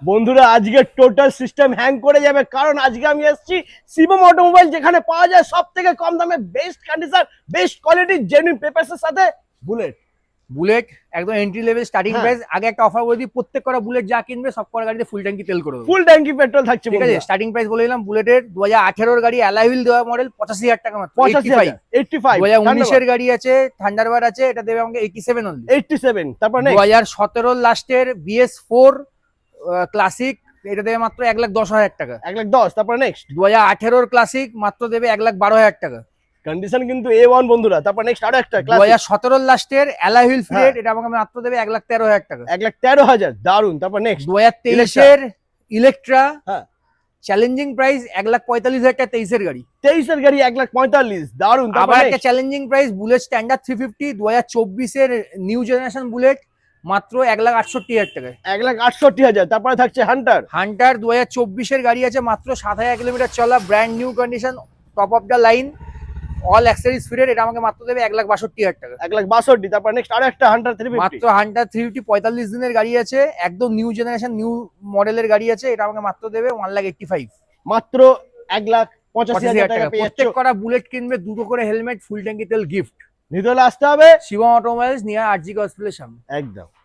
বন্ধুরা আজকে total system hang করে যাবে, কারণ আজকে আমি এসেছি শিবম অটোমোবাইল, যেখানে পাওয়া যায় সব থেকে কম দামে best condition, best quality, genuine পেপারসের সাথে বুলেট। বুলেট একদম এন্ট্রি লেভেল স্টার্টিং হ্যাঁ। প্রাইস। আগে একটা অফার বলে দিই, প্রত্যেক কটা বুলেট যা কিনবে সব কটা গাড়িতে ফুল ট্যাঙ্কি তেল করে দেবো। ফুল ট্যাঙ্কি পেট্রোল থাকছে ঠিক আছে, স্টার্টিং প্রাইস বলে দিলাম বুলেটের 2018 গাড়ি অ্যালয় হুইল দেওয়া মডেল 85,000 টাকা মাত্র। 85 2019 এর গাড়ি আছে, থান্ডারবার্ড আছে, এটা দেবে আমাকে 87 অনলি। 87। তারপর নেক্সট 2017 লাস্টের BS4 ক্লাসিক, এটা দেবে মাত্র 1,10,000 টাকা। 1,10,000। তারপর নেক্সট 2018 ক্লাসিক মাত্র দেবে 1,12,000 টাকা। কন্ডিশন কিন্তু A1 বন্ধুরা। তারপর নেক্সট আরো একটা ক্লাস 2017 লাস্টের অ্যালয় হুইল হ্যাঁ। ফিটেড, এটা আমাকে মাত্র দেবে 1,13,000 টাকা। 1,13,000। দারুন। তারপর নেক্সট 2023 এর ইলেকট্রা, হ্যাঁ। চ্যালেঞ্জিং প্রাইস 1,45,000 টাকা, 23 এর গাড়ি। 23 এর গাড়ি 1,45,000। দারুন। তারপর আবার একটা next, challenging price bullet standard 350 2024 এর নিউ জেনারেশন বুলেট মাত্র 1,68,000 টাকায়। 1,68,000। তারপরে থাকছে হান্টার। হান্টার 2024 এর গাড়ি আছে, মাত্র 7,000 কিলোমিটার চলা, brand new condition, top of the line, all accessories fitted, এটা আমাকে মাত্র দেবে 1,62,000 টাকা। 1,62,000। তারপর নেক্সট আরো একটা হান্টার 350। মাত্র হান্টার 350 45 দিনের গাড়ি আছে, একদম নিউ জেনারেশন নিউ মডেলের গাড়ি আছে, এটা আমাকে মাত্র দেবে 1,85,000 মাত্র 1,85,000 টাকা পেয়ে প্রত্যেক যাচ্ছ। কটা বুলেট কিনবে দুটো করে হেলমেট, ফুল ট্যাঙ্কি তেল গিফট। নিতে হলে আসতে হবে শিবম অটোমোবাইলস নিয়ে আরজি হসপিটালের সামনে। একদম।